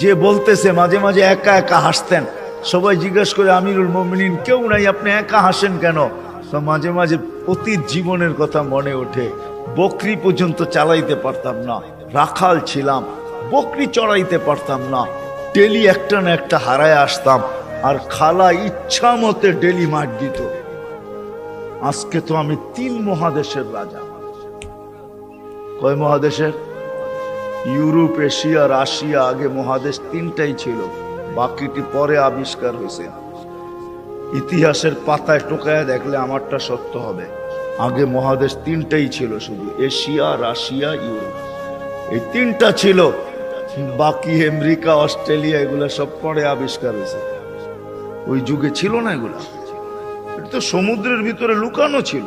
যে বলতেছে মাঝে মাঝে একা একা হাসতেন, সবাই জিজ্ঞেস করে আমিরুল মুমিনিন কেউ নাই, আপনি একা হাসেন কেন? তো মাঝে মাঝে অতীত জীবনের কথা মনে ওঠে। বকরি পর্যন্ত চালাইতে পারতাম না, রাখাল ছিলাম, বকরি চড়াইতে পারতাম না, ডেলি একটা না একটা হারায় আসতাম, আর খালা ইচ্ছা মতে ডেলি মার দিত। আজকে তো আমি 3 মহাদেশের রাজা। কয় মহাদেশের? Europe, Asia, Russia. আগে মহাদেশ 3টাই ছিল, বাকিটি পরে আবিষ্কার হয়েছে। ইতিহাসের পাতায় টোকায় দেখলে আমারটা সত্য হবে। আগে মহাদেশ 3টাই ছিল, শুধু এশিয়া, রাশিয়া, ইউরোপ, এই 3টা ছিল। বাকি আমেরিকা, অস্ট্রেলিয়া এগুলা সব পরে আবিষ্কার হয়েছে। ওই যুগে ছিল না এগুলা। এটা তো সমুদ্রের ভিতরে লুকানো ছিল,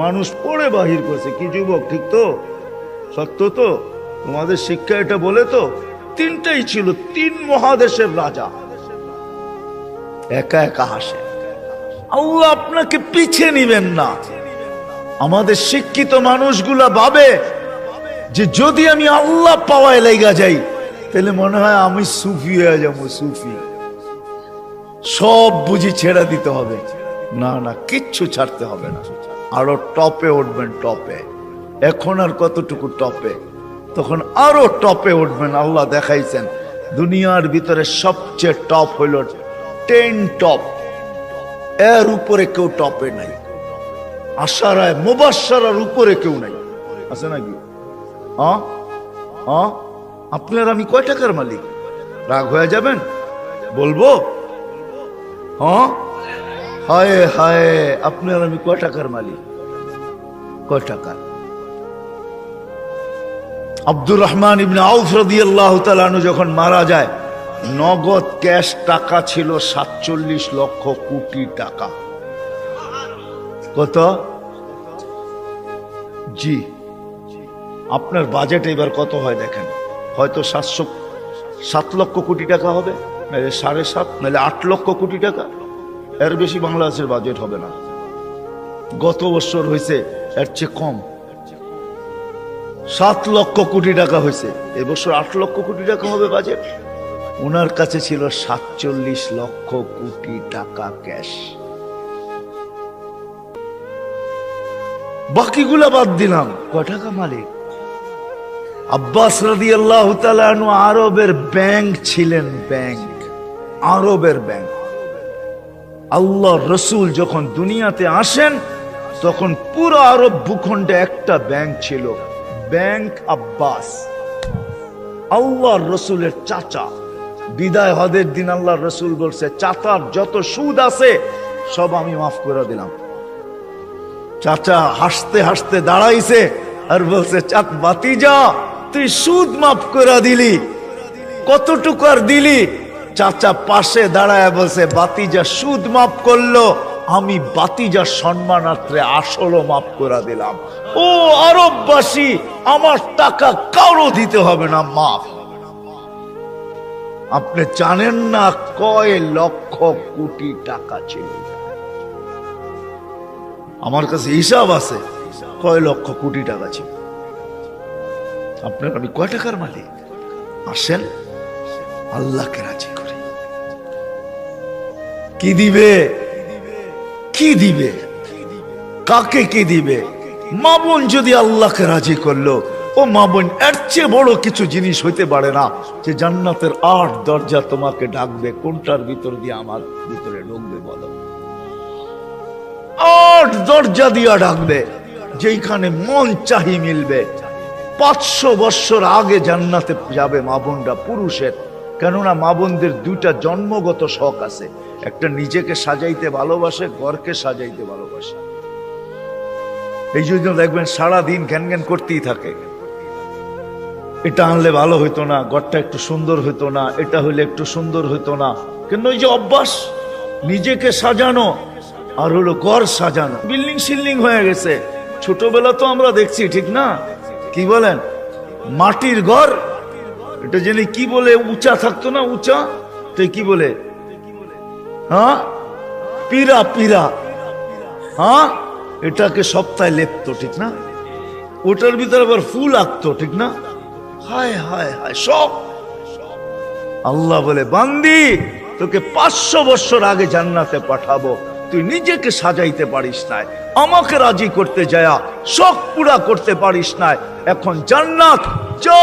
মানুষ পড়ে বাহির করেছে। কি যুবক, ঠিক তো? সত্য তো? তোমাদের শিক্ষা এটা বলে তো? 3টাই ছিল, 3 মহাদেশের রাজা। একা একা হাসে। আল্লাহ আপনাকে পিছিয়ে নিবেন না। আমাদের শিক্ষিত মানুষগুলা ভাবে যে যদি আমি আল্লাহ পাওয়ায় লেগা যাই তাহলে মনে হয় আমি সুফি হয়ে যাবো। সুফি সব বুঝি ছেড়ে দিতে হবে। না না, কিচ্ছু ছাড়তে হবে না, আরো টপে উঠবেন। টপে এখন আর কতটুকু টপে, তখন আরো টপে উঠবেন। আল্লাহ দেখাইছেন দুনিয়ার ভিতরে সবচেয়ে টপ হইল 10 টপ, এর উপরে কেউ টপে নাই। আশারায় মুবাশশারার উপরে কেউ নাই, আছে নাকি? আপনার আমি কয় টাকার মালিক? রাগ হয়ে যাবেন? বলবো? হায় হায়, আপনার আমি কয় টাকার মালিক? কয় টাকার? আব্দুর রহমান ইবনে আউফ রাদিয়াল্লাহু তাআলা আনহু যখন মারা যায়, নগদ ক্যাশ টাকা ছিল 47 লক্ষ কোটি টাকা। কত? জি। আপনার বাজেট এবার কত হয় দেখেন, হয়তো 7 লক্ষ কোটি টাকা হবে, নাহলে 7.5, নাহলে 8 লক্ষ কোটি টাকা। এর বেশি বাংলাদেশের বাজেট হবে না। গত বছর হয়েছে এর চেয়ে কম, 7 লক্ষ কোটি টাকা হয়েছে। এবছর 8 লক্ষ কোটি টাকা হবে বাজেট। ওনার কাছে ছিল 47 লক্ষ কোটি টাকা ক্যাশ। বাকিগুলা বাদ দিলাম, কয় টাকা মালিক? আব্বাস রাদিয়াল্লাহু তাআলা আনহু আরবের ব্যাংক ছিলেন, ব্যাংক, আরবের ব্যাংক। আল্লাহর রাসূল যখন দুনিয়াতে আসেন তখন পুরো আরব ভূখণ্ডে একটা ব্যাংক ছিল, ব্যাংক আব্বাস। আল্লাহর রাসূলের চাচা। বিদায় হজের দিন আল্লাহর রাসূল বলছে, চাচার যত সুদ আছে সব আমি মাফ করে দিলাম। চাচা হাসতে হাসতে দাঁড়াইছে আর বলছে, চাচ বাতিজা তুই সুদ মাফ করে দিলি, কতটুকু আর দিলি? চাচা পাশে দাঁড়ায় বলছে, বাতিজা সুদ মাফ করলো, আমি বাতিজার সম্মানার্থে আসলও মাফ করে দিলাম। ও আরববাসী, আমার টাকা কারো দিতে হবে না, মাফ। আপনি জানেন না কয় লক্ষ কোটি টাকা ছিল। আমার কাছে হিসাব আছে কয় লক্ষ কোটি টাকা ছিল। আপনার আমি কয় টাকার মালিক? আসেন আল্লাহকে রাজি করি। কি দিবে? কি দিবে? কাকে কি দিবে? মা বোন যদি আল্লাহকে রাজি করলো, ও মা বোন, এর চেয়ে বড় কিছু জিনিস হইতে পারে না যে জান্নাতের 8 দরজা তোমাকে ডাকবে। কোনটার ভিতর দিয়ে আমার ভিতরে ঢুকবে বলো? 8 দরজা দিয়া ডাকবে, যেখানে মন চাহি মিলবে। 500 বছর আগে জান্নাতে যাবে মা বোনরা, পুরুষের। কেননা মা বোনদের 2টা জন্মগত শখ আছে, একটা নিজেকে সাজাইতে ভালোবাসে, ঘরকে সাজাইতে ভালোবাসে। এই জন্য দেখবেন সারাদিন জ্ঞান জ্ঞান করতেই থাকে, এটা আনলে ভালো হইতো না, ঘরটা একটু সুন্দর হইতো না, এটা হইলে একটু সুন্দর হইতো না। কিন্তু ওই যে অভ্যাস নিজেকে সাজানো আর হলো ঘর সাজানো, বিল্ডিং সিল্ডিং হয়ে গেছে। ছোটবেলা তো আমরা দেখছি, ঠিক না? কি বলেন? মাটির ঘর, এটা জেনে কি বলে, উঁচা থাকতো না, উঁচা, তাই কি বলে? হ্যাঁ, পিরা, পিরা। হ্যাঁ, এটাকে সপ্তাহে লেপতো, ঠিক না? ওটার ভিতরে আবার ফুল আঁকতো, ঠিক না? হায় হায় হায়, সব আল্লাহ বলে, বান্দি তোকে 500 বছর আগে জান্নাতে পাঠাবো, তুই নিজেকে সাজাইতে পারিস না, আমাকে রাজি করতে যায়া শখ পুরা করতে পারিস না, এখন জান্নাত যা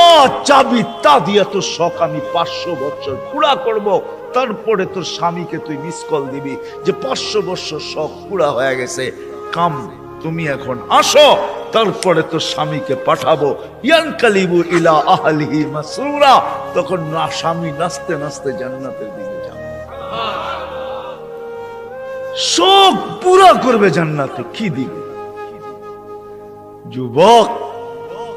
চাবি তা দিয়ে তোর শখ আমি 500 বছর পুরা করব। তারপরে তোর স্বামীকে তুই মিস কল দিবি যে 500 বছর শখ পুরা হয়ে গেছে, কাম তুমি এখন আসো, তারপরে তোর স্বামীকে পাঠাবো। ইয়ানকালিবু ইলা আহলিহি মাসরুরা, তখন না স্বামী নাচতে নাচতে জান্নাতের দিকে যাবে, শোক পুরা করবে জান্নাতে। কি দিবে যুবক,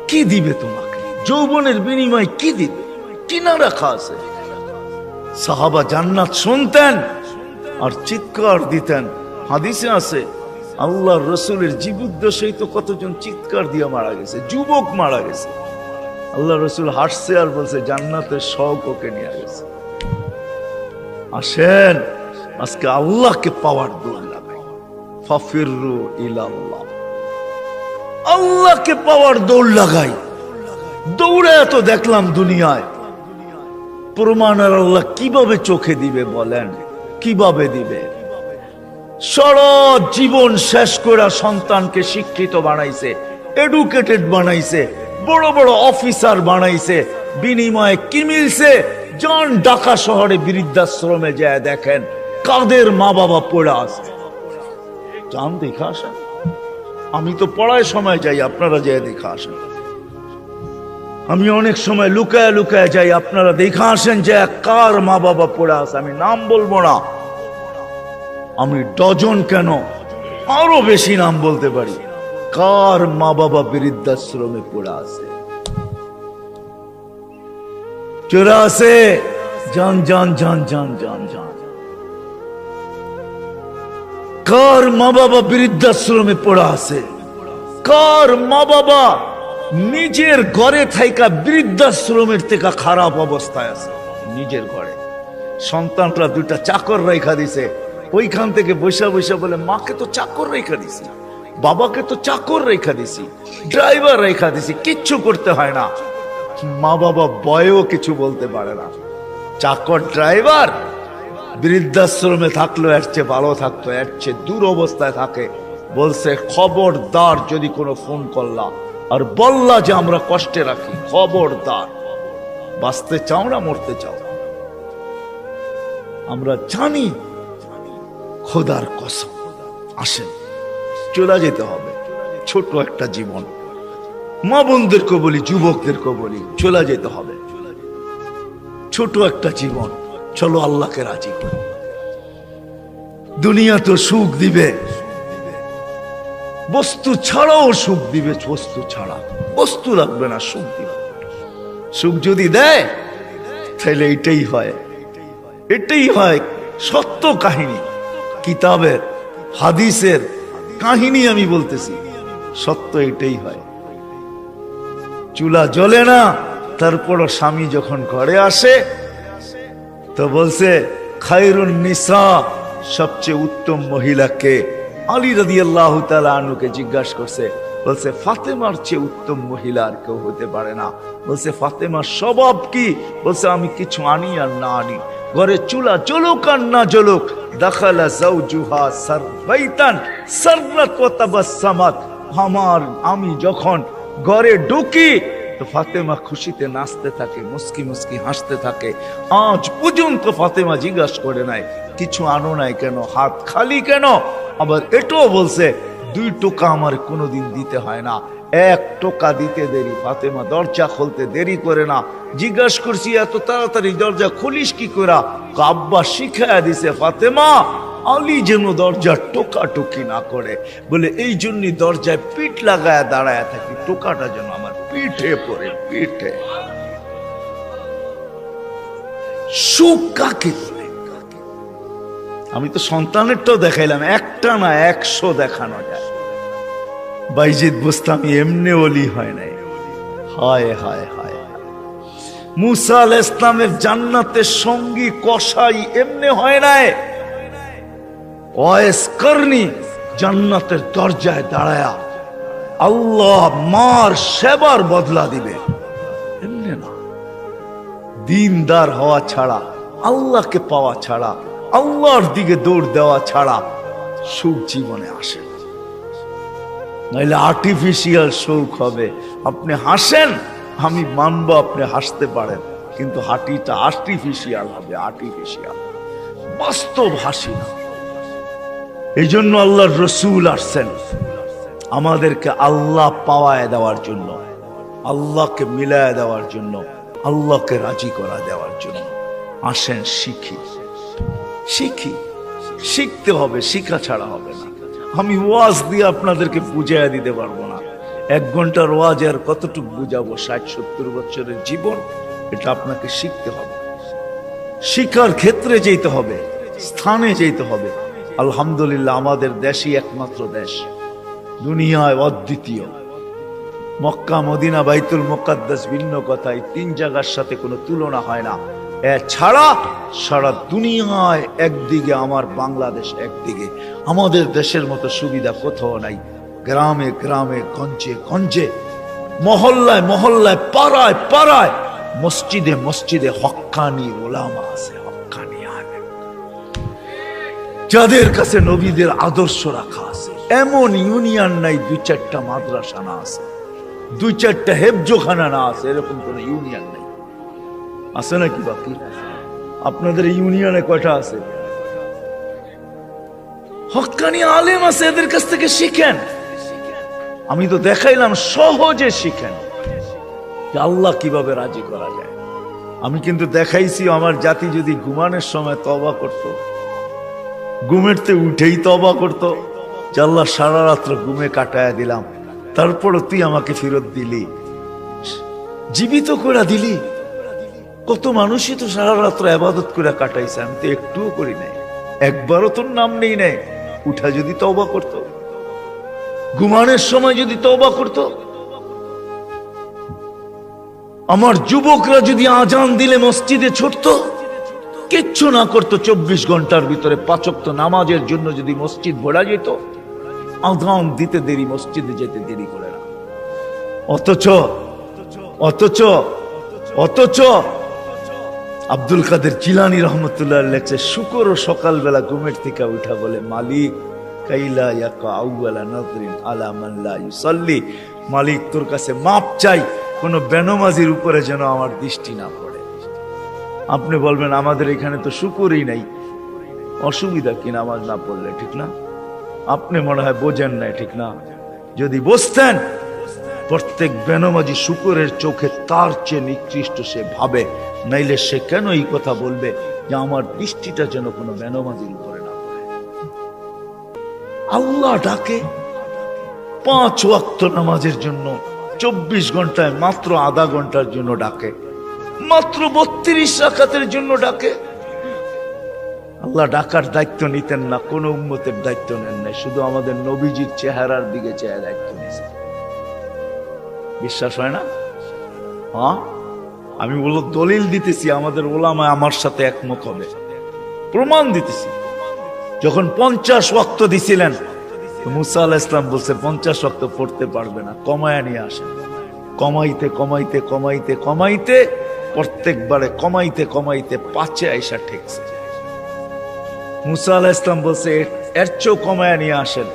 কি দিবে তোমাকে? যৌবনের বিনিময় কি দিবে? কিনা রাখা আছে? সাহাবা জান্নাত শুনতেন আর চিৎকার দিতেন। হাদিসে আছে আল্লাহর রসুলের জীবদ্দশায় তো কতজন চিৎকার দিয়ে মারা গেছে, যুবক মারা গেছে। আল্লাহ রসুল হাসছে আর বলছে জান্নাতের শখ ওকে নিয়ে গেছে। আসেন আজকে আল্লাহকে পাওয়ার দৌড় লাগাই, ফাফিরু ইলাল্লাহ, আল্লাহকে পাওয়ার দৌড় লাগাই। দৌড়ে এত দেখলাম দুনিয়ায়, প্রমাণ আর আল্লাহ কিভাবে চোখে দিবে বলেন? কিভাবে দিবে? সারা জীবন শেষ করে সন্তানকে শিক্ষিত বানাইছে, এডুকেটেড বানাইছে, বড় বড় অফিসার বানাইছে, বিনিময়ে কি মিলছে? জন ঢাকা শহরে বৃদ্ধাশ্রমে যায় দেখেন কাদের মা বাবা পড়ে আছে, যান দেখা আসেন। আমি তো পড়ায় সময় যাই, আপনারা যায় দেখা আসেন। আমি অনেক সময় লুকায় লুকায় যাই, আপনারা দেখা আসেন যে কার মা বাবা পড়ে আছে। আমি নাম বলবো না, আমি ডজন কেন আরো বেশি নাম বলতে পারি, কার মা বাবা বৃদ্ধাশ্রমে পড়ে আছে, চোরা আছে। জান জান জান জান জান জান, কার মা বাবা বৃদ্ধাশ্রমে পড়ে আছে, কার মা বাবা নিজের ঘরে থাইকা বৃদ্ধাশ্রমের থেকে খারাপ অবস্থায় আছে। নিজের ঘরে সন্তানরা দুইটা চাকর রেখা দিছে, ওইখান থেকে বৈশা বৈশা বলে মাকে তো চাকর রেখা দিছি, বাবাকে তো চাকর রেখা দিছি, ড্রাইভার রেখা দিছি, কিচ্ছু করতে হয় না। মা বাবা বয়েও কিছু বলতে পারে না। চাকর ড্রাইভার বৃদ্ধাশ্রমে থাকলো এর চেয়ে ভালো থাকতো, এর চেয়ে দূর অবস্থায় থাকে। বলছে খবরদার যদি কোনো ফোন করলা আর বললা যে আমরা কষ্টে রাখি, খবরদার, বাঁচতে চাও না মরতে চাও, আমরা জানি খোদার কসম। আসেন চলে যেতে হবে, ছোট একটা জীবন। মা বোনদেরকে বলি, যুবকদেরকে বলি, চলে যেতে হবে, ছোট একটা জীবন। চলো আল্লাহকে রাজি করি। দুনিয়া তো সুখ দিবে, বস্তু ছাড়াও সুখ দিবে, বস্তু ছাড়া বস্তু লাগবে না, সুখ দিবে। সুখ যদি দেয় তাহলে এটাই হয়, এটাই হয় সত্য কাহিনী, কিতাবের হাদিসের কাহিনী আমি বলতেছি, সত্য এটাই হয়। চুলা জ্বলে না, তারপরও স্বামী যখন ঘরে আসে তো বলছে খায়রুন নিসা, সবচেয়ে উত্তম মহিলাকে? আলী রাদিয়াল্লাহু তাআলা আনহুকে জিজ্ঞাসা করছে, বলছে ফাতেমার চেয়ে উত্তম মহিলা আর কেউ হতে পারে না। বলছে ফাতেমার স্বভাব কি? বলছে আমি কিছু আনি আর না আনি, ঘরে চুলা জ্বলুক আর না জ্বলুক, দাখালা যাওজুহা সারবাইতান সাররাত ওয়া তাবাসসামাত, আমি যখন ঘরে ঢুকি তো ফাতেমা খুশিতে নাচতে থাকে, মুস্কি মুস্কি হাসতে থাকে। আজ পর্যন্ত ফাতেমা জিজ্ঞাসা করে নাই কিছু আনো নাই কেন, হাত খালি কেন। আবার এটাও বলছে 2 টোকা আমার কোনোদিন দিতে হয় না, 1 টোকা দিতে দেরি। ফাতেমা দরজা খুলতে দেরি করে না। জিজ্ঞাসা করছি এত তাড়াতাড়ি দরজা খুলিস কি করে? আব্বা শিখাইয়া দিছে ফাতেমা আলী যেন দরজার টোকাটুকি না করে, বলে এই জন্যই দরজায় পিঠ লাগায় দাঁড়ায় থাকি, টোকাটা যেন আমার পিঠে পড়ে, পিঠে। সুখ কাকে বলে? আমি তো সন্তানেরটাও দেখাইলাম, একটা না 100 দেখানো যায়। বাইজিদ বুস্তামি এমনি ওলি হয় নাই। হায় হায় হায়, মুসা আলাইহিস সালামের জান্নাতের সঙ্গী কসাই এমনি হয় নাই। ওয়াইস করনি জান্নাতের দরজায় দাঁড়ায়া আল্লাহ মার সেবার বদলা দিবে, এমনি না। দিনদার হওয়া ছাড়া, আল্লাহকে পাওয়া ছাড়া, আল্লাহর দিকে দৌড় দেওয়া ছাড়া সুখ জীবনে আসে না। নাইলে আর্টিফিশিয়াল সুখ হবে। আপনি হাসেন, আমি মানবো আপনি হাসতে পারেন, কিন্তু হাঁটিটা আর্টিফিশিয়াল হবে, আর্টিফিশিয়াল, বাস্তব হাসি না। এই জন্য আল্লাহর রসুল আসছেন আমাদেরকে আল্লাহ পাওয়ায় দেওয়ার জন্য, আল্লাহকে মিলায় দেওয়ার জন্য, আল্লাহকে রাজি করা দেওয়ার জন্য। আসেন শিখি, শিখি, শিখতে হবে, শিখা ছাড়া হবে না। আমি ওয়াজ দিয়ে আপনাদেরকে বুঝাইয়া দিতে পারবো না। 1 ঘন্টার ওয়াজ আর কতটুকু বুঝাবো? 60-70 বছরের জীবন, এটা আপনাকে শিখতে হবে। শিক্ষার ক্ষেত্রে যেতে হবে, স্থানে যেতে হবে। আলহামদুলিল্লাহ, আমাদের দেশই একমাত্র দেশ, দুনিয়ায় অদ্বিতীয়। মক্কা, মদিনা, বাইতুল মুকাদ্দাস ভিন্ন কথা, এই 3 জায়গার সাথে কোনো তুলনা হয় না। এছাড়া সারা দুনিয়ায় একদিকে আমার বাংলাদেশ, একদিকে আমাদের দেশের মতো সুবিধা কোথাও নাই। গ্রামে গ্রামে, গঞ্জে গঞ্জে, মহল্লায় মহল্লায়, পাড়ায় পাড়ায়, মসজিদে মসজিদে হক্কানি ওলামা আছে, হক্কানি আলেম, যাদের কাছে নবীদের আদর্শ রাখা আছে। এমন ইউনিয়ন নাই 2-4টা মাদ্রাসা না আছে, 2-4টা হেফজোখানা না আছে, এরকম কোন ইউনিয়ন নাই। আছে নাকি? বাকি আপনাদের ইউনিয়নে কয়টা আছে? হক্কানি আলেম আছে, এদের কাছ থেকে শিখেন। আমি তো দেখাইলাম, সহজে শিখেন যে আল্লাহ কিভাবে রাজি করা যায়। আমি কিন্তু দেখাইছি আমার জাতি যদি ঘুমানোর সময় তওবা করত, ঘুমেরতে উঠেই তওবা করত, যে আল্লাহ সারা রাত্র ঘুমে কাটায়া দিলাম, তারপরও তুই আমাকে ফেরত দিলি, জীবিত করে দিলি। কত মানুষই তো সারা রাত্র ইবাদত করে কাটাইছে, আমি তো একটুও করি নাই, একবারও তোর নাম নেই নাই। উঠা যদি তওবা করত, ঘুমানোর সময় যদি তওবা করত, আমার যুবকরা যদি আজান দিলে মসজিদে ছুটতো, কিচ্ছু না করতো, 24 ঘন্টার ভিতরে 5 ওয়াক্ত নামাজের জন্য যদি মসজিদ ভরা যেত, আজান দিতে দেরি, মসজিদে যেতে দেরি করে না। অথচ অথচ অথচ আব্দুল কাদের জিলানী রহমতুল্লাহ লেখছে, শুকর সকালবেলা ঘুমের থেকে উঠা বলে, মালিক কাইলা ইয়াকা আউয়ালা নাযরিন আলা মান লা ইউসাল্লি, মালিক তোর কাছে মাপ চাই, কোন বেনমাজির উপরে যেন আমার দৃষ্টি না পড়ে। আপনি বলবেন আমাদের এখানে তো শুকরই নাই, অসুবিধা কি নামাজ না পড়লে? ঠিক না? আপনি মনে হয় বোঝেন নাই, ঠিক না? যদি বুঝতেন, প্রত্যেক বেনমাজি শুকরের চোখে তার চেয়ে নিকৃষ্ট সে ভাবে, নাইলে সে কেন এই কথা বলবে যে আমার দৃষ্টিটা যেন কোনো বেনমাজির উপরে না পড়ে। আল্লাহ ডাকে 5 ওয়াক্ত নামাজের জন্য, 24 ঘন্টায় মাত্র আধা ঘন্টার জন্য ডাকে, মাত্র 32 রাকাতের জন্য ডাকে। আল্লাহ ডাকার দায়িত্ব নিতেন না, কোন উম্মতের দায়িত্ব নেন নাই, শুধু আমাদের নবীজির চেহারার দিকে চেয়ে দায়িত্ব নিয়েছেন। বিশ্বাস হয় না? হ্যাঁ, আমি বললো দলিল দিতেছি, আমাদের ওলামা আমার সাথে একমত হবে, প্রমাণ দিতেছি। যখন 50 ওয়াক্ত দিছিলেন, মুসা আলাইহিস সালাম বলছে 50 ওয়াক্ত পড়তে পারবে না, কমায়া নিয়ে আসেন। কমাইতে কমাইতে কমাইতে কমাইতে প্রত্যেকবারে কমাইতে কমাইতে 5-এ আইসা ঠেকছে। মুসা আলাইহিস সালাম বলছে এর চেয়েও কমায়া নিয়ে আসেন।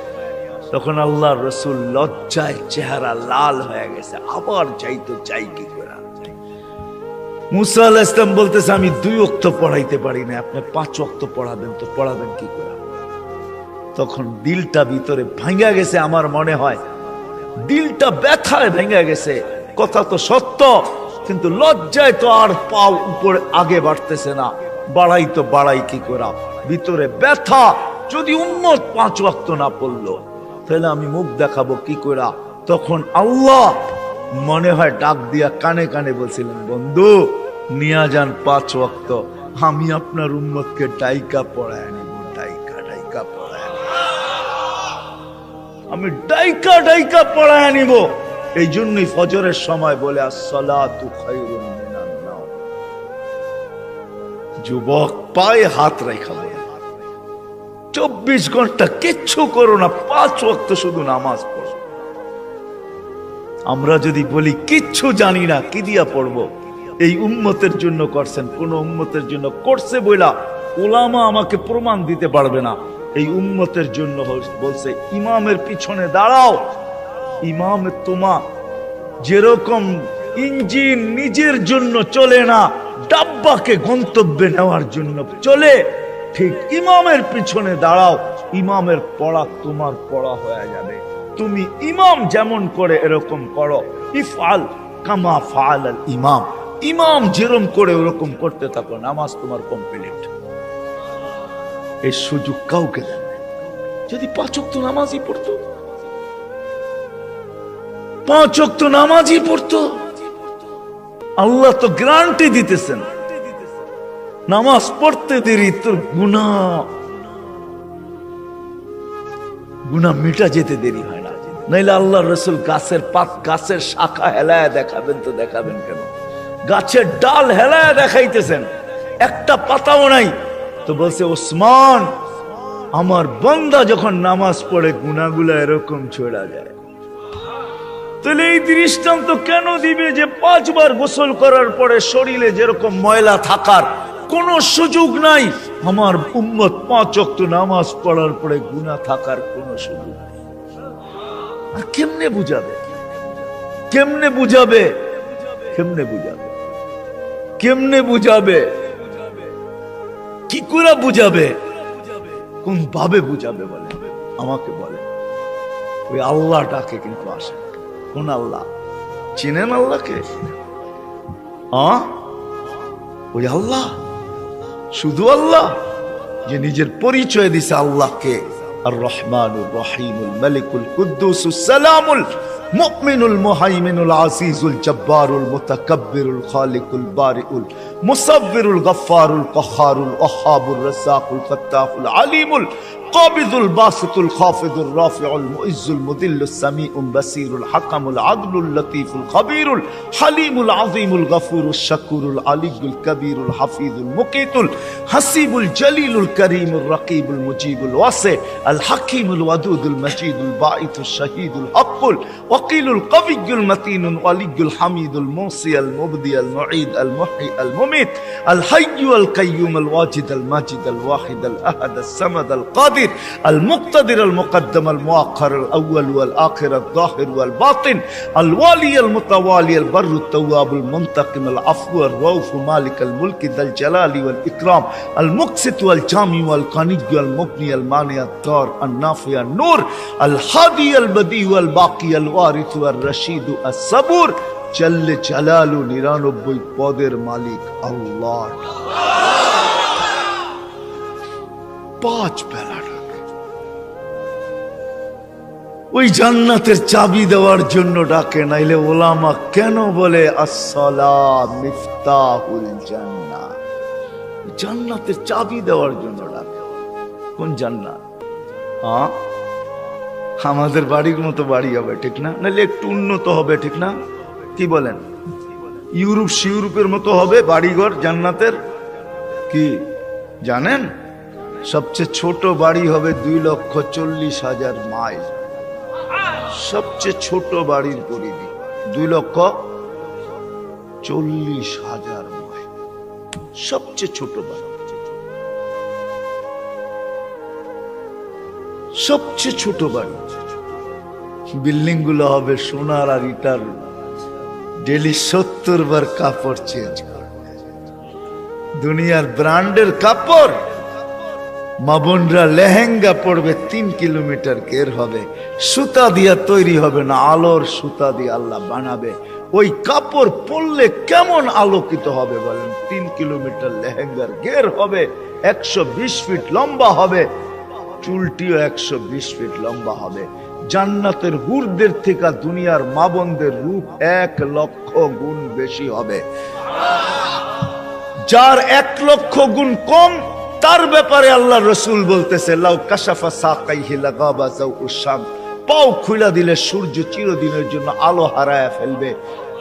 তখন আল্লাহর রাসূল লজ্জায় চেহারা লাল হয়ে গেছে, আবার যাইতো চাই কি করে। মুসা আলাইহিস সালাম বলতেছে আমি 2 ওয়াক্ত পড়াইতে পারি না, আপনি 5 ওয়াক্ত পড়াবেন, তো পড়াবেন কি করে? তখন দিলটা ভিতরে ভাঙা গেছে, আমার মনে হয় দিলটা ব্যথায় ভেঙে গেছে। কথা তো সত্য, কিন্তু লজ্জায় তো আর পাও উপরে আগে বাড়তেছে না, বাড়াই তো বাড়াই কি করে, ভিতরে ব্যথা। যদি উম্মত 5 ওয়াক্ত না পড়লো, তাহলে আমি মুখ দেখাবো কি করে? তখন আল্লাহ মনে হয় ডাক দিয়া কানে কানে বলছিলেন, বন্ধু নিয়া যান 5 ওয়াক্ত, আমি আপনার উম্মতকে ডাইকা পড়ায় নিব, ডাইকা ডাইকা পড়ায় নিব, আমি ডাইকা ডাইকা পড়ায় নিব। এই জন্যই ফজরের সময় বলে আসসালাতু খায়রুম মিনান নাওম। যুবক পায়ে হাত রেখা বলে 24 ঘন্টা কিচ্ছু করো না, 5 ওয়াক্ত শুধু নামাজ পড়ো। আমরা যদি বলি কিচ্ছু জানি না, কি দিয়া পড়বো? এই উম্মতের জন্য করছেন, কোন উম্মতের জন্য করছে বইলা উলামা আমাকে প্রমাণ দিতে পারবে না। এই উম্মতের জন্য বলছে ইমামের পিছনে দাঁড়াও। ইমামে তোমা যেরকম ইঞ্জিন নিজের জন্য চলে না, ডাব্বাকে গন্তব্যে নেওয়ার জন্য চলে, ঠিক ইমামের পিছনে দাঁড়াও। ইমামের পড়া তোমার পড়া হয়ে যাবে। তুমি ইমাম যেমন করে এরকম করো। ইফআল কামা ফাআল আল ইমাম, ইমাম যেরকম করে ওরকম করতে থাকো, নামাজ তোমার কমপ্লিট। এই সুযোগ কাউকে দেন। যদি 5 ওয়াক্ত নামাজই পড়তো, 5 ওয়াক্ত নামাজই পড়তো, আল্লাহ তো গ্যারান্টি দিতেছেন নামাজ পড়তে দেরি তোর গুনাহ মিটা যেতে দেরি হয় না। নাইলে আল্লাহ রসুল গাছের পাত, গাছের শাখা হেলায় দেখাবেন তো দেখাবেন কেন? গাছের ডাল হেলায় দেখাইতেছেন, একটা পাতাও নাই। তো বলছে ওসমান, আমার বান্দা যখন নামাজ পড়ে গুনাহগুলো এরকম ছড়া যায়। তাহলে এই দৃষ্টান্ত কেন দিবে যে 5 বার গোসল করার পরে শরীরে যেরকম ময়লা থাকার কোনো সুযোগ নাই, আমার উম্মত 5 ওয়াক্ত নামাজ পড়ার পরে গুনাহ থাকার কোনো সুযোগ নেই? আর কেমনে বুঝাবে? কেমনে বুঝাবে? কেমনে বুঝাবে? কেমনে বুঝাবে? কি করে বুঝাবে? কোন ভাবে বুঝাবে বলে? আমাকে বলে। ওই আল্লাহটাকে কিন্তু আসে। কোন আল্লাহ? চিনেন আল্লাহকে? ওই আল্লাহ, শুধু আল্লাহ যে নিজের পরিচয় দিছে আল্লাহকে আর রহমানুর রহিমুল মালিকুল কুদ্দুসুস সালামুল মুমিনুল মুহাইমিনুল আজিজুল জব্বারুল মুতাকাব্বিরুল খালিকুল বারিউল মুসাব্বিরুল গফফারুল কহারুল ওয়াহাবুর রাসাকুল ফাত্তাহুল আলিমুল قابض الباسط الخافض الرافع المعز المذل السميع البصير الحكم العدل اللطيف الخبير الحليم العظيم الغفور الشكور العلي الكبير الحفيظ المقيت الحسيب الجليل الكريم الرقيب المجيب الواسع الحكيم الودود المجيد الباعث الشهيد الحق الوكيل القوي المتين الولي الحميد الموصي المبدي المعيد المحيي المميت الحي القيوم الواجد الماجد الواحد الأحد الصمد القادر المقتدر المقدم المؤخر الأول والآخر الظاهر والباطن الوالي المتوالي البر التواب المنتقم العفو الرؤوف مالك الملك ذا الجلال والإكرام المقسط والجامع والقني والمغني المانع الضار النافع النور الهادي البديع والباقي الوارث والرشيد الصبور جل جلاله 99 পদের মালিক আল্লাহ। 5 বেলা ওই জান্নাতের চাবি দেওয়ার জন্য ডাকে। নাইলে ওলামা কেন বলে আসসালাত মিফতাহুল জান্নাহ? জান্নাতের চাবি দেওয়ার জন্য ডাকে। কোন জান্নাত? আমাদের বাড়ির মতো বাড়ি হবে, ঠিক না? নাইলে একটু উন্নত হবে, ঠিক না? কি বলেন? ইউরোপের মতো হবে বাড়িঘর জান্নাতের। কি জানেন? সবচেয়ে ছোট বাড়ি হবে 2,40,000 মাইল। সবচেয়ে ছোট বাড়ির পরিধি 2,40,000 মাইল। সবচেয়ে ছোট বাড়ি, সবচেয়ে ছোট বাড়ি। বিল্ডিং গুলো হবে সোনার আর ইটার। ডেলি 70 বার কাপড় চেঞ্জ করবে। দুনিয়ার ব্র্যান্ডের কাপড়। মা বোনরা লেহেঙ্গা পড়বে 3 কিলোমিটার ঘের হবে, সুতা দিয়া তৈরি হবে না, আলোর সুতা দিয়ে আল্লাহ বানাবে। ওই কাপড় পরলে কেমন আলোকিত হবে বলেন? 3 কিলোমিটার লেহেঙ্গার ঘের হবে, 120 ফিট লম্বা হবে, চুলটিও 120 ফিট লম্বা হবে। জান্নাতের হুরদের থেকে দুনিয়ার মা বোনদের রূপ 1 লক্ষ গুণ বেশি হবে। যার 1 লক্ষ গুণ কম, তার ব্যাপারে আল্লাহ রসুল বলতেছে লাউ কাশাফা সাকাইহি লাগাবা যাউউশ শাম, পাও খুলে দিলে সূর্য চিরদিনের জন্য আলো হারায় ফেলবে।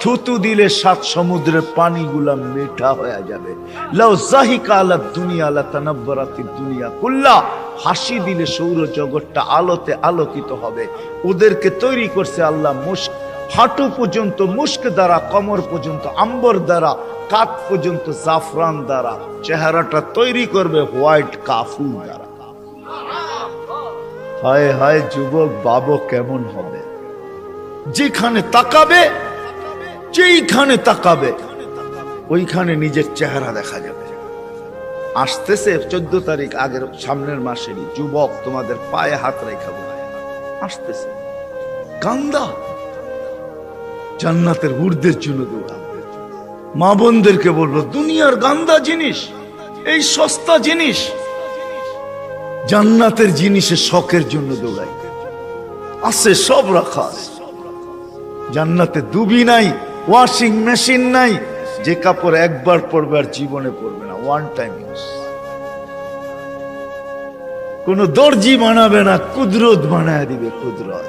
থুতু দিলে 7 সমুদ্রের পানিগুলা মিঠা হয়ে যাবে। লাউ জাহিকা আলা দুনিয়া লা তানাব্বারাতিদ দুনিয়া কুল্লা, হাসি দিলে সৌর জগৎটা আলোতে আলোকিত হবে। ওদেরকে তৈরি করছে আল্লাহ মুস্ক, হাঁটু পর্যন্ত মুস্ক দ্বারা, কমর পর্যন্ত আম্বর দ্বারা, কাত পর্যন্ত জাফরান দ্বারা, চেহারাটা তৈরি করবে হোয়াইট কাফুর দ্বারা। হায় হায় যুবক বাবু কেমন হবে, যেখানে তাকাবে, যেইখানে তাকাবে ওইখানে নিজের চেহারা দেখা যাবে। আসতেছে 14 তারিখ আগের সামনের মাসেরই, যুবক তোমাদের পায়ে হাত রেখা আসতেছে, কান্দা জান্নাতের হুরদের জন্য দৌড়া। মা বোনদেরকে বলবো, দুনিয়ার গান্দা জিনিস, এই সস্তা জিনিস, জান্নাতের জিনিসের শখের জন্য দৌড়াই। আছে সব রাখা আছে জান্নাতে, দুবি নাই, ওয়াশিং মেশিন নাই, যে কাপড় একবার পরবে আর জীবনে পরবে না, ওয়ান টাইম ইউজ। কোন দর্জি বানাবে না, কুদরত বানায় দিবে, কুদরত।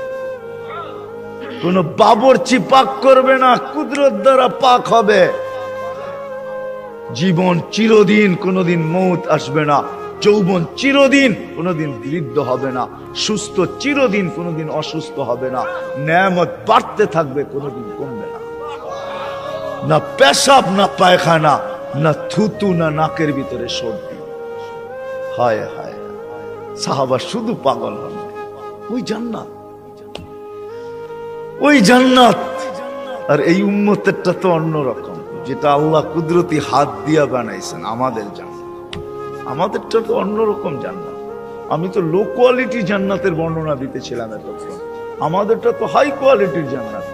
কোন বাবরচি পাক করবে না, কুদরত দ্বারা পাক হবে। জীবন চিরদিন, কোনদিন মৌত আসবে না। যৌবন চিরদিন, কোনদিন বৃদ্ধ হবে না। সুস্থ চিরদিন, কোনদিন অসুস্থ হবে না। নেয়ামত বাড়তে থাকবে, কোনদিন কমবে না। না পেশাব, না পায়খানা, না থুতু, না নাকের ভিতরে সর্দি। হায় হায়, সাহাবা শুধু পাগল হন, ওই জান্নাত, ওই জান্নাত। আর এই উম্মতেরটা তো অন্যরকম, যেটা আল্লাহ কুদরতি হাত দিয়া বানাইছেন। আমাদের জান্নাত, আমাদেরটা তো অন্যরকম জান্নাত। আমি তো লো কোয়ালিটি জান্নাতের বর্ণনা দিতেছিলাম এতক্ষণ, আমাদেরটা তো হাই কোয়ালিটির জান্নাত।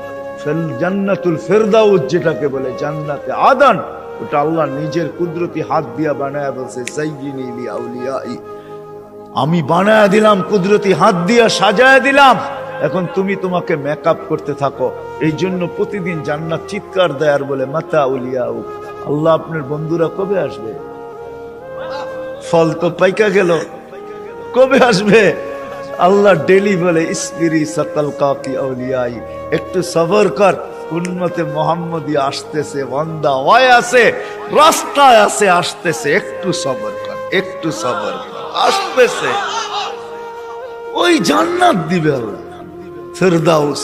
জান্নাতুল ফেরদাউস যেটাকে বলে, জান্নাতে আদান, ওটা আল্লাহ নিজের কুদরতি হাত দিয়া বানায়া বলছে, যায়্যিনি লিআউলিয়াই, আমি বানায়া দিলাম, কুদরতি হাত দিয়া সাজায়া দিলাম, এখন তুমি তোমাকে মেকআপ করতে থাকো। এই জন্য প্রতিদিন জান্নাত চিৎকার দেয় আর বলে, মাতা উলিয়াউ, আল্লাহ আপনার বন্ধুরা কবে আসবে? ফল তো পাইকা গেল, কবে আসবে? আল্লাহ ডেলি বলে, ইসবিরি সাতালকাকি আউলিয়াই, একটু সবর কর, উম্মতে মুহাম্মদী আসতেছে, বান্দা ওয়ায় আছে, রাস্তায় আছে, আসতেছে, একটু সবর কর, একটু সবর কর, আসতেছে। ওই জান্নাত দিবে আল্লাহ, ফেরদাউস।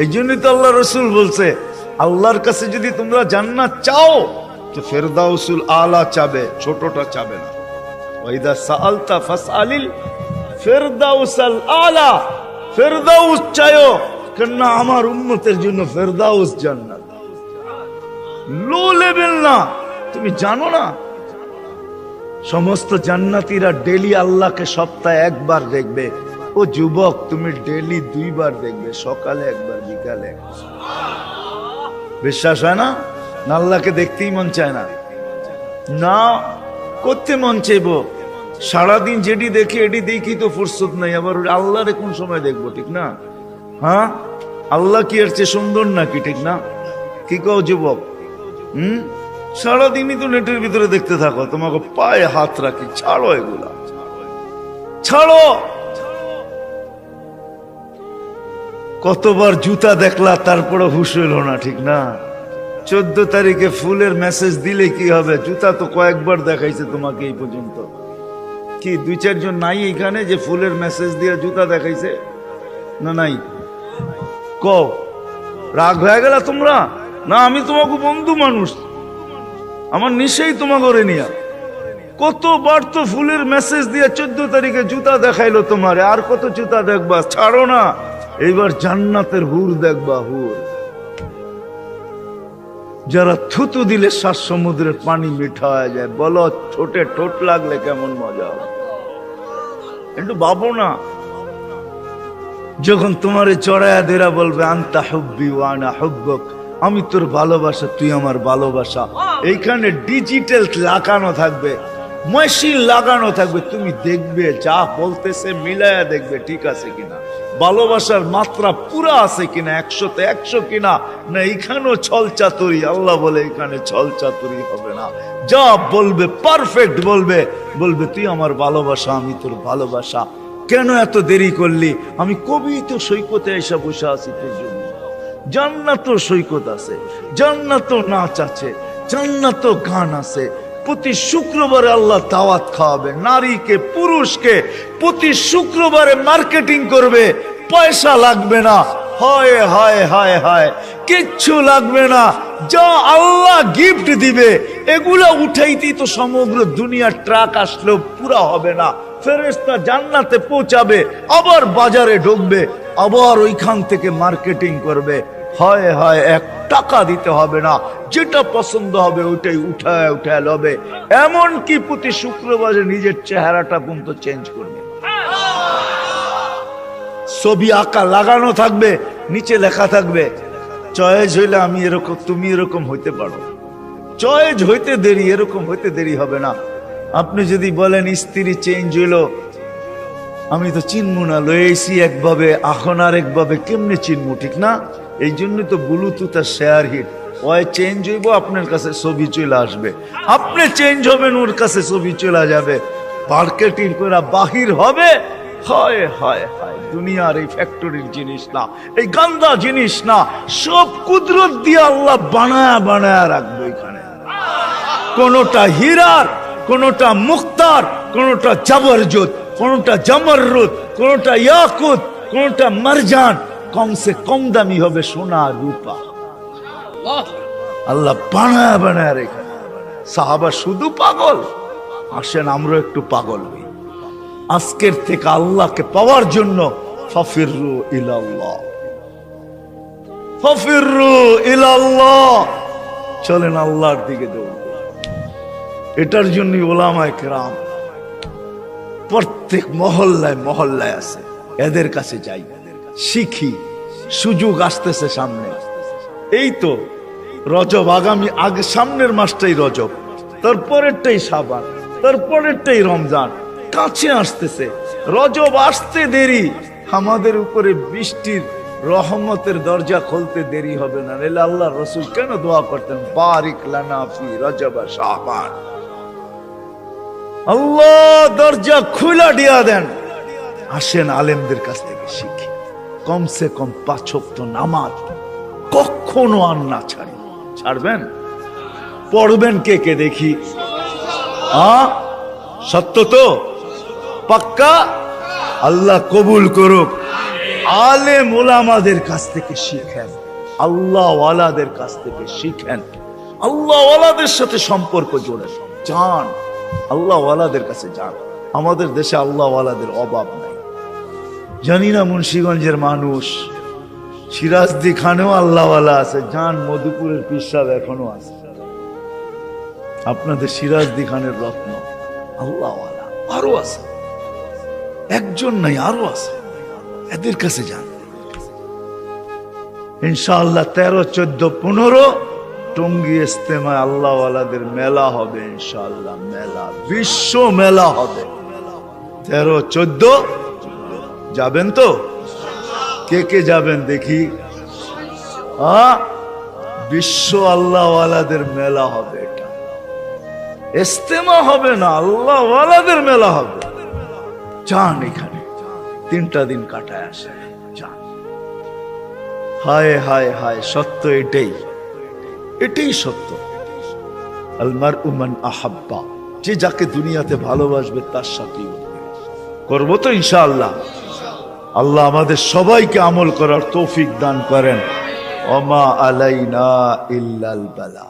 এই জন্যই তো আল্লাহ রসুল বলছে, আল্লাহর কাছে যদি তোমরা জান্নাত চাও তো ফেরদাউসুল আলা চাবে, ছোটটা চাবে না। ওয়াইদা সাআলতা ফাসআলিল ফেরদাউসাল আলা, ফেরদাউস চাইও, কেন আমার উম্মতের জন্য ফেরদাউস জান্নাত, লো লেভেল না। তুমি জানো না, সমস্ত জান্নাতীরা ডেলি আল্লাহকে সপ্তাহে একবার দেখবে। ও যুবক, তুমি ডেলি 2 বার দেখবে, সকালে একবার, বিকালে একবার। বিশ্বাস হয় না? আল্লাহকে দেখতেই মন চায় না, না করতে মন চাইব। সারাদিন যেটি দেখি এটি দেখি তো ফুরসত নাই, আবার আল্লাহরে কোন সময় দেখবো, ঠিক না? হ্যাঁ, আল্লাহ কি এর চেয়ে সুন্দর নাকি, ঠিক না? কি কও যুবক? সারাদিনই তো নেটের ভিতরে দেখতে থাকো, তোমাকে পায়ে হাত রাখি, ছাড়ো এগুলা, ছাড়ো। কতবার জুতা দেখলা, তারপরে হুশ হইল না, ঠিক না? 14 তারিখে ফুলের মেসেজ দিলে কি হবে? জুতা তো কয়েকবার দেখাইছে তোমাকে এই পর্যন্ত। কি 2-4 জন নাই এখানে যে ফুলের মেসেজ দিয়ে জুতা দেখাইছে? না নাই? কও, রাগ হয়ে গেল তোমরা? না, আমি তোমাকে বন্ধু মানুষ, আমার নিশেই তোমাকে করে নিয়া। কতবার তো ফুলের মেসেজ দিয়ে 14 তারিখে জুতা দেখাইলো তোমারে, আর কত জুতা দেখবা? ছাড়ো না, এইবার জান্নাতের হুর দেখবা, হুর যারা থুতু দিলে 7 সমুদ্রের পানি মিঠা হয়ে যায়। বলো, ঠোঁটে ঠোঁট লাগলে কেমন মজা হবে, একটু ভাবো না। যখন তোমারে চড়ায়া দেরা বলবে, আনতা হুব্বি ওয়া আনা হুব্বুক, আমি তোর ভালোবাসা, তুই আমার ভালোবাসা। এইখানে ডিজিটাল লাগানো থাকবে, মেশিন লাগানো থাকবে, তুমি দেখবে, যা বলতেছে মিলায়া দেখবে ঠিক আছে কিনা, ভালোবাসার মাত্রা পুরা আছে কিনা, 100-তে 100 কিনা, না এখানেও ছল চাতুরি। আল্লাহ বলে, এখানে ছল চাতুরি হবে না, যা বলবে পারফেক্ট বলবে। বলবে, তুই আমার ভালোবাসা, আমি তোর ভালোবাসা। কেন এত দেরি করলি? আমি কবি তো সৈকতে এসে বসে আছি তোর জন্য। জান্নাত সৈকত আছে, জান্নাত নাচ আছে, জান্নাত গান আছে। প্রতি শুক্রবারে আল্লাহ দাওয়াত খাওয়াবে নারীকে, পুরুষকে। প্রতি শুক্রবারে মার্কেটিং করবে, পয়সা লাগবে না। হায় হায় হায় হায়, কিচ্ছু লাগবে না। যা আল্লাহ গিফট দিবে এগুলা উঠাইতেই তো সমগ্র দুনিয়ার ট্রাক আসলেও পুরা হবে না। ফেরেশতা জান্নাতে পৌঁছাবে, আবার বাজারে ঢুকবে, আবার ওইখান থেকে মার্কেটিং করবে। হয় হয় 1 টাকা দিতে হবে না, যেটা পছন্দ হবে ওইটাই উঠায় উঠায় লবে। এমনকি প্রতি শুক্রবারে নিজের চেহারাটা পর্যন্ত চেঞ্জ করবে। ছবি আঁকা লাগানো থাকবে, নিচে লেখা থাকবে চয়েস হইলে আমি এরকম, তুমি এরকম হইতে পারো। চয়েস হইতে দেরি, এরকম হইতে দেরি হবে না। আপনি যদি বলেন স্ত্রী চেঞ্জ হইলো, আমি তো চিনবো না, লয়েছি একভাবে এখন আর একভাবে, কেমনে চিনবো? ঠিক না? এই জন্য তো ব্লুটুথ আর শেয়ার হিট, ওই চেঞ্জ হইব, আপনার কাছে ছবি চলে আসবে, আপনি চেঞ্জ হবেন, ওর কাছে ছবি চলে যাবে, মার্কেটিং করে বাহির হবে। হয় হয় হয়, দুনিয়ার এই ফ্যাক্টরির জিনিস না, এই গান্দা জিনিস না, সব কুদরত দিয়ে আল্লাহ বানায়া বানায়া রাখবে এখানে। কোনটা হীরার, কোনটা মুক্তার, কোনটা জবরজত, কোনটা জমররুদ, কোনটা ইয়াকুত, কোনটা মারজান, কমসে কম দামি হবে সোনা রূপা। আল্লাহ বানায়া বানায়া রেখে। সাহাবা শুধু পাগল, আসেন আমরা একটু পাগল হই। আজকের থেকে আল্লাহকে পাওয়ার জন্য ফাফিরু ইলাল্লাহ, ফাফিরু ইলাল্লাহ, চলেন আল্লাহর দিকে দৌড়। এটার জন্য ওলামায়ে কেরাম প্রত্যেক মহল্লায় মহল্লায় আছে, এদের কাছে যাই, শিখি। সুযোগ আসতেছে সামনে, এই তো রজব, আগামী আগে সামনের মাসটাই রজব, তারপরেরটাই শাবান, তারপরেরটাই রমজান, কাছে আসতেছে। রজব আসতে দেরি, আমাদের উপরে বৃষ্টির রহমতের দরজা খুলতে দেরি হবে না। নাহলে আল্লাহ রসুল কেন দোয়া করতেন, বারিক লানা ফি রজব শাবান, আল্লাহ দরজা খুলা দিয়া দেন। আসেন আলেমদের কাছ থেকে শিখি, কমসে কম 5 ওয়াক্ত নামাজ কখনো আর না ছাড়ি। ছাড়বেন? পড়বেন কে কে দেখি? সত্য তো? পাক্কা? আল্লাহ কবুল করুক। আলেম ওলামাদের কাছ থেকে শিখেন, আল্লাহ ওয়ালাদের কাছ থেকে শিখেন, আল্লাহ ওয়ালাদের সাথে সম্পর্ক জোড়েন, যান আল্লাহ ওয়ালাদের কাছে যান। আমাদের দেশে আল্লাহ ওয়ালাদের অভাব নাই। জানি না মুন্সিগঞ্জের মানুষ, সিরাজদি খানেও আল্লাহ ওয়ালা আছে, যান মধুপুরের পীর সাহেব এখনো আছে, আপনাদের সিরাজদি খানের রত্ন আল্লাহ ওয়ালা আরো আছে, একজন নাই আরো আছে, এদের কাছে যান। ইনশাআল্লাহ 13, 14, 15 টঙ্গী ইজতেমায় আল্লাহ ওয়ালাদের মেলা হবে ইনশাআল্লাহ, মেলা, বিশ্ব মেলা হবে। 13, 14 যাবেন তো? কে কে যাবেন দেখি? বিশ্ব আল্লাহ ওয়ালাদের মেলা হবে, এটা ইজতেমা হবে না, আল্লাহ ওয়ালাদের মেলা হবে। যান, এখানে 3টা দিন কাটায় আসে, যান। হায় হায় হায়, সত্য এটাই, এটাই সত্য। আল মারউ মান আহাব্বা, যে যাকে দুনিয়াতে ভালোবাসবে তার সাথেই করবো তো ইনশাআল্লাহ। আল্লাহ আমাদের সবাইকে আমল করার তৌফিক দান করেন। ওমা আলাইনা ইল্লাল বালা।